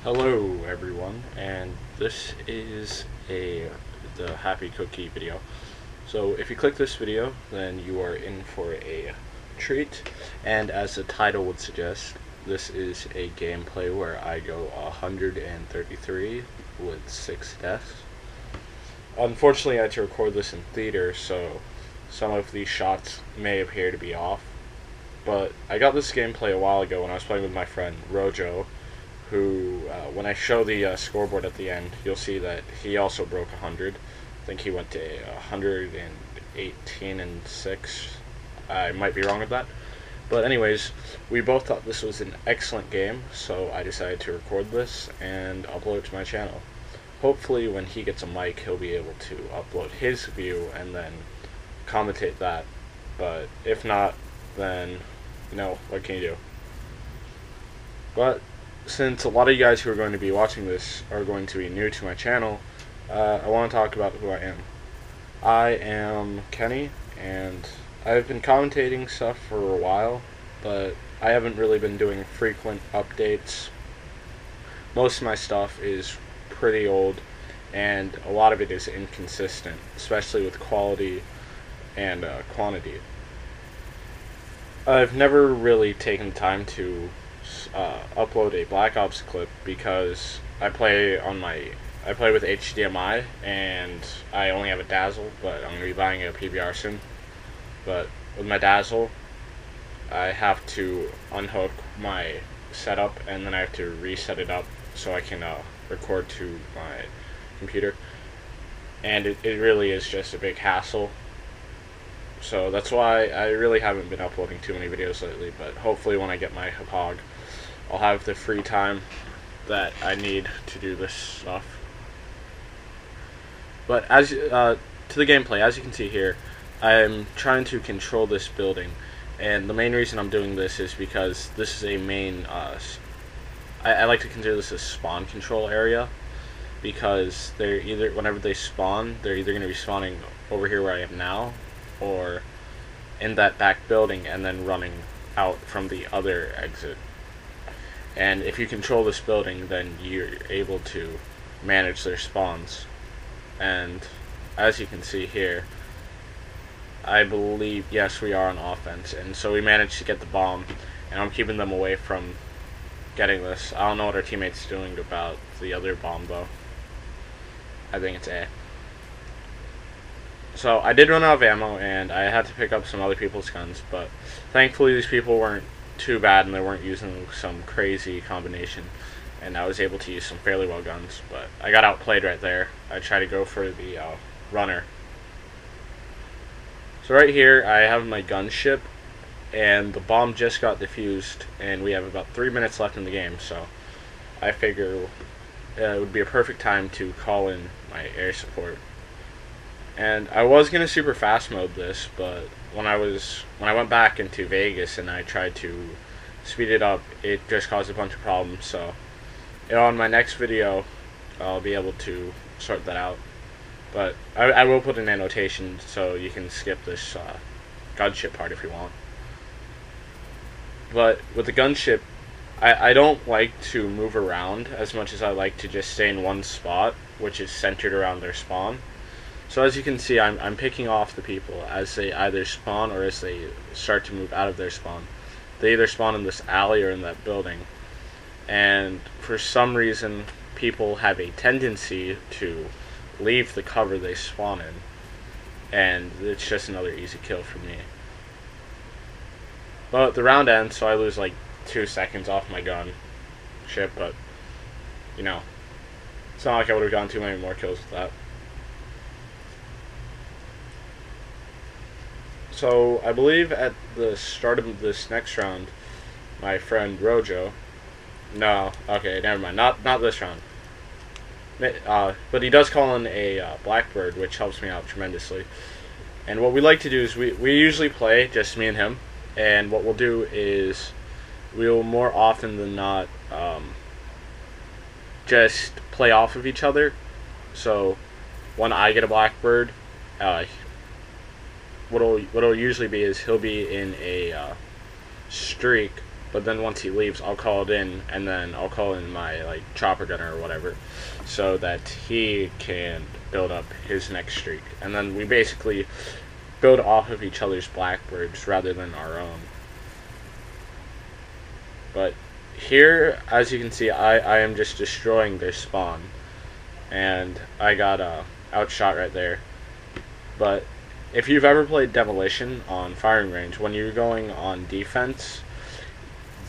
Hello everyone, and this is the Happy Cookie video. So if you click this video, then you are in for a treat, and as the title would suggest, this is a gameplay where I go 133 with 6 deaths. Unfortunately, I had to record this in theater, so some of these shots may appear to be off, but I got this gameplay a while ago when I was playing with my friend Rojo, who, when I show the scoreboard at the end, you'll see that he also broke 100. I think he went to 118 and 6. I might be wrong with that. But anyways, we both thought this was an excellent game, so I decided to record this and upload it to my channel. Hopefully when he gets a mic, he'll be able to upload his view and then commentate that. But if not, then, what can you do? But since a lot of you guys who are going to be watching this are going to be new to my channel, I want to talk about who I am. I am Kenny, and I've been commentating stuff for a while, but I haven't really been doing frequent updates. Most of my stuff is pretty old, and a lot of it is inconsistent, especially with quality and quantity. I've never really taken time to upload a Black Ops clip because I play with HDMI and I only have a Dazzle, but I'm going to be buying a PVR soon. But with my Dazzle, I have to unhook my setup and then I have to reset it up so I can record to my computer. And it really is just a big hassle. So that's why I really haven't been uploading too many videos lately, but hopefully when I get my Hauppauge, I'll have the free time that I need to do this stuff. But as to the gameplay, as you can see here, I'm trying to control this building, and the main reason I'm doing this is because this is a main, I like to consider this a spawn control area, because they're either, whenever they spawn, they're either going to be spawning over here where I am now, or in that back building and then running out from the other exit. And if you control this building, then you're able to manage their spawns. And as you can see here, I believe, yes, we are on offense, and so we managed to get the bomb, and I'm keeping them away from getting this. I don't know what our teammates are doing about the other bomb, though. I think it's A. So I did run out of ammo, and I had to pick up some other people's guns, but thankfully these people weren't too bad and they weren't using some crazy combination, and I was able to use some fairly well guns, but I got outplayed right there. I tried to go for the runner. So right here I have my gunship, and the bomb just got defused, and we have about 3 minutes left in the game, so I figure it would be a perfect time to call in my air support. And I was gonna super fast mode this, but when I went back into Vegas and I tried to speed it up, it just caused a bunch of problems. So, on my next video, I'll be able to sort that out. But I will put an annotation so you can skip this gunship part if you want. But with the gunship, I don't like to move around as much as I like to just stay in one spot, which is centered around their spawn. So as you can see, I'm picking off the people as they either spawn or as they start to move out of their spawn. They either spawn in this alley or in that building. And for some reason, people have a tendency to leave the cover they spawn in. And it's just another easy kill for me. But the round ends, so I lose like 2 seconds off my gun ship, but, it's not like I would have gotten too many more kills with that. So I believe at the start of this next round, my friend Rojo, no, okay, never mind, not this round, but he does call in a Blackbird, which helps me out tremendously. And what we like to do is we usually play just me and him, and what we'll do is we'll more often than not just play off of each other. So when I get a Blackbird, what'll usually be is he'll be in a streak but then once he leaves, I'll call it in, and then I'll call in my like chopper gunner or whatever, so that he can build up his next streak, and then we basically build off of each other's blackbirds rather than our own. But here, as you can see, I am just destroying their spawn, and I got outshot right there. But if you've ever played Demolition on firing range, when you're going on defense,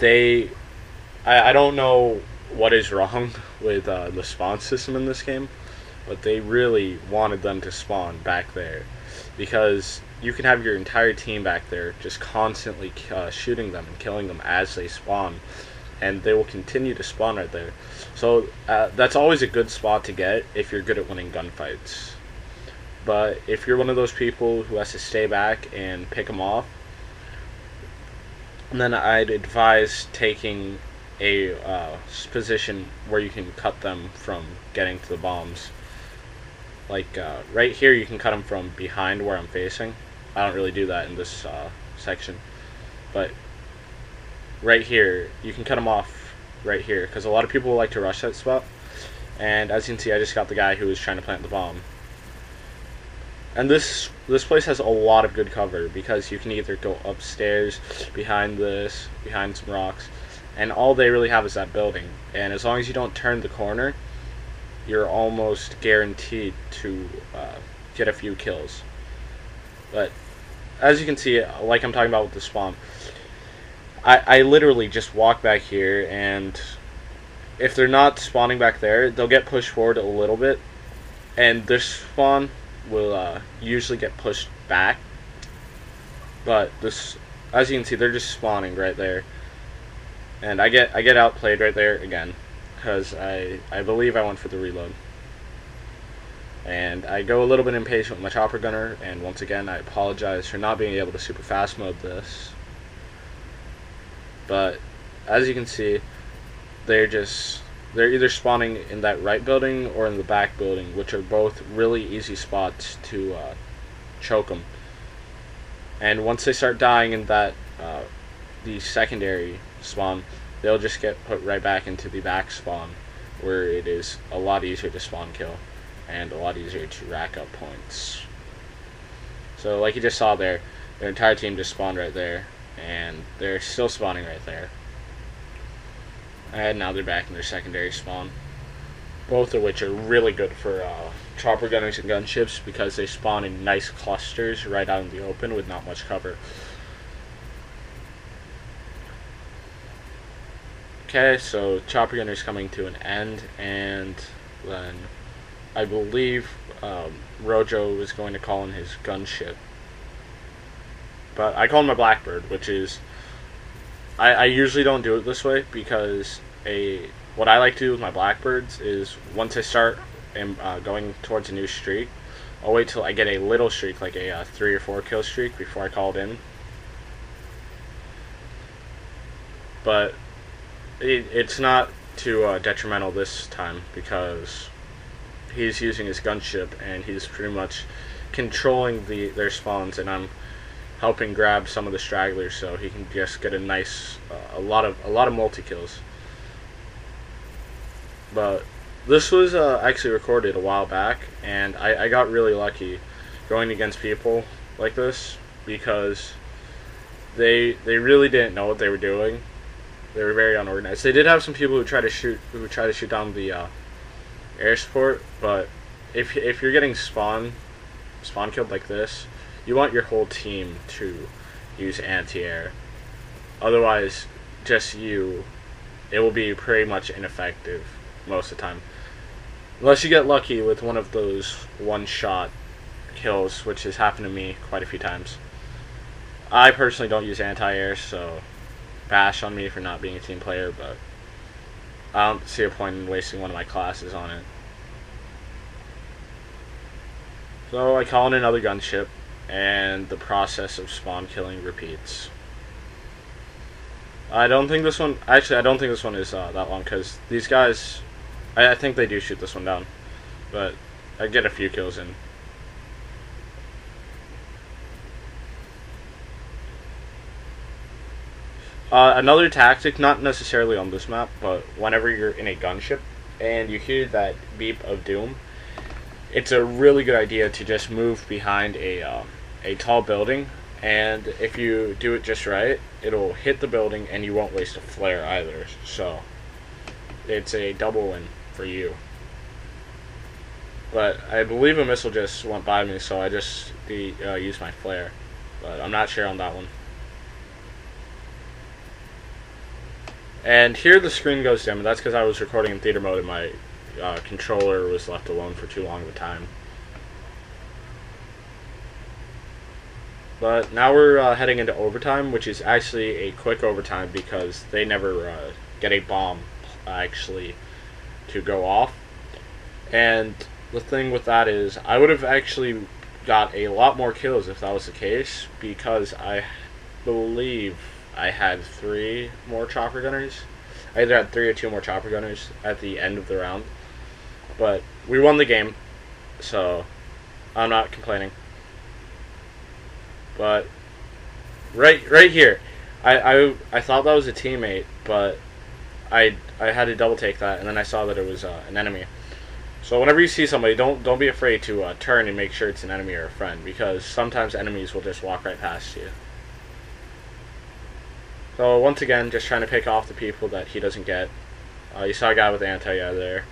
I don't know what is wrong with the spawn system in this game, but they really wanted them to spawn back there, because you can have your entire team back there just constantly shooting them and killing them as they spawn, and they will continue to spawn right there. So that's always a good spot to get if you're good at winning gunfights. But if you're one of those people who has to stay back and pick them off, then I'd advise taking a position where you can cut them from getting to the bombs. Like right here, you can cut them from behind where I'm facing. I don't really do that in this section, but right here, you can cut them off right here, because a lot of people like to rush that spot. And as you can see, I just got the guy who was trying to plant the bomb. And this place has a lot of good cover, because you can either go upstairs, behind this, behind some rocks, and all they really have is that building. And as long as you don't turn the corner, you're almost guaranteed to get a few kills. But as you can see, like I'm talking about with the spawn, I literally just walk back here, and if they're not spawning back there, they'll get pushed forward a little bit, and this spawn will usually get pushed back. But this, as you can see, they're just spawning right there, and I get outplayed right there again, because I believe I went for the reload, and I go a little bit impatient with my chopper gunner. And once again, I apologize for not being able to super fast mode this. But as you can see, they're either spawning in that right building or in the back building, which are both really easy spots to choke them. And once they start dying in that the secondary spawn, they'll just get put right back into the back spawn, where it is a lot easier to spawn kill and a lot easier to rack up points. So like you just saw there, their entire team just spawned right there, and they're still spawning right there. And now they're back in their secondary spawn, both of which are really good for chopper gunners and gunships, because they spawn in nice clusters right out in the open with not much cover. Okay, so chopper gunner's coming to an end, and then I believe Rojo is going to call in his gunship. But I call him a Blackbird, which is, I usually don't do it this way, because what I like to do with my Blackbirds is, once I start going towards a new streak, I'll wait till I get a little streak, like a 3 or 4 kill streak, before I call it in. But it's not too detrimental this time, because he's using his gunship, and he's pretty much controlling their spawns, and I'm helping grab some of the stragglers, so he can just get a nice a lot of multi kills. But this was actually recorded a while back, and I got really lucky going against people like this, because they really didn't know what they were doing. They were very unorganized. They did have some people who try to shoot down the air support, but if you're getting spawn killed like this, you want your whole team to use anti-air. Otherwise, just it will be pretty much ineffective most of the time. Unless you get lucky with one of those one-shot kills, which has happened to me quite a few times. I personally don't use anti-air, so bash on me for not being a team player, but I don't see a point in wasting one of my classes on it. So I call in another gunship, and the process of spawn killing repeats. I don't think this one is that long, because these guys, I think they do shoot this one down, but I get a few kills in. Another tactic, not necessarily on this map, but whenever you're in a gunship and you hear that beep of doom, it's a really good idea to just move behind a tall building, and if you do it just right, it'll hit the building and you won't waste a flare either. So it's a double win for you. But I believe a missile just went by me, so I just used my flare, but I'm not sure on that one. And here the screen goes dim, and that's because I was recording in theater mode and my controller was left alone for too long of a time. But now we're heading into overtime, which is actually a quick overtime because they never get a bomb actually to go off. And the thing with that is I would have actually got a lot more kills if that was the case, because I believe I had 3 more chopper gunners. I either had 3 or 2 more chopper gunners at the end of the round. But we won the game, so I'm not complaining. But right here, I thought that was a teammate, but I had to double take that, and then I saw that it was an enemy. So whenever you see somebody, don't be afraid to turn and make sure it's an enemy or a friend, because sometimes enemies will just walk right past you. So once again, just trying to pick off the people that he doesn't get. You saw a guy with anti-air there.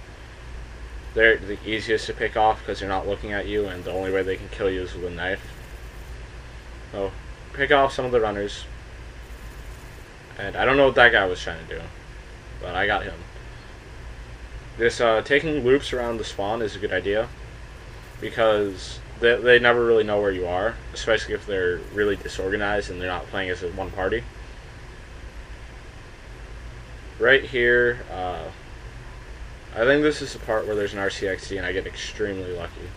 They're the easiest to pick off because they're not looking at you, and the only way they can kill you is with a knife. So pick off some of the runners. And I don't know what that guy was trying to do, but I got him. This taking loops around the spawn is a good idea, because they never really know where you are, especially if they're really disorganized and they're not playing as one party. Right here, I think this is the part where there's an RCXD and I get extremely lucky.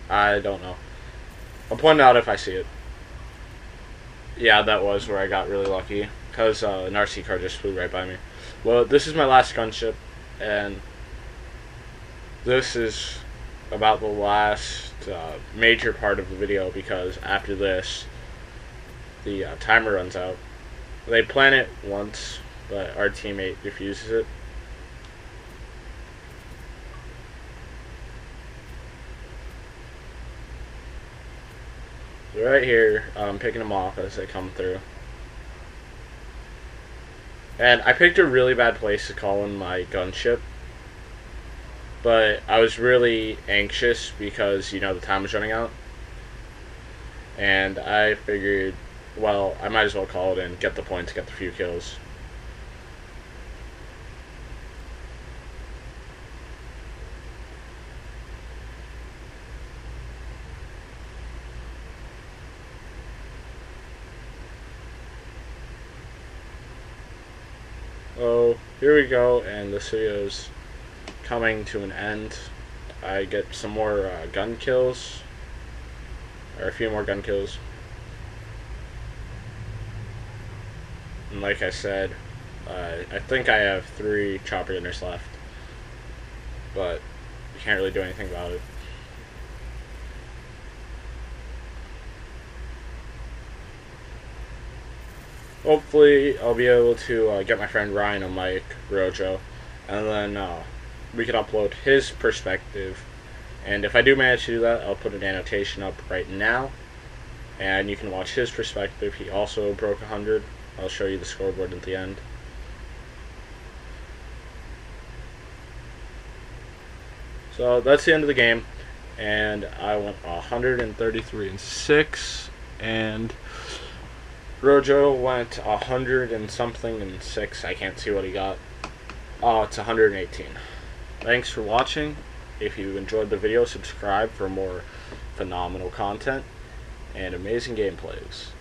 I don't know. I'll point out if I see it. Yeah, that was where I got really lucky, because an RC car just flew right by me. Well, this is my last gunship, and this is about the last major part of the video, because after this, the timer runs out. They plan it once, but our teammate refuses it. Right here, I'm picking them off as they come through. And I picked a really bad place to call in my gunship, but I was really anxious because, you know, the time was running out. And I figured, well, I might as well call it in, get the points, get the few kills. Oh, here we go, and this video's coming to an end. I get some more gun kills, or a few more gun kills. And like I said, I think I have 3 chopper gunners left, but you can't really do anything about it. Hopefully I'll be able to get my friend Ryan on mic, Rojo, and then we can upload his perspective. And if I do manage to do that, I'll put an annotation up right now, and you can watch his perspective. He also broke 100. I'll show you the scoreboard at the end. So that's the end of the game, and I went 133-6, and Rojo went 100 and something and 6. I can't see what he got. Oh, it's 118. Thanks for watching. If you enjoyed the video, subscribe for more phenomenal content and amazing gameplays.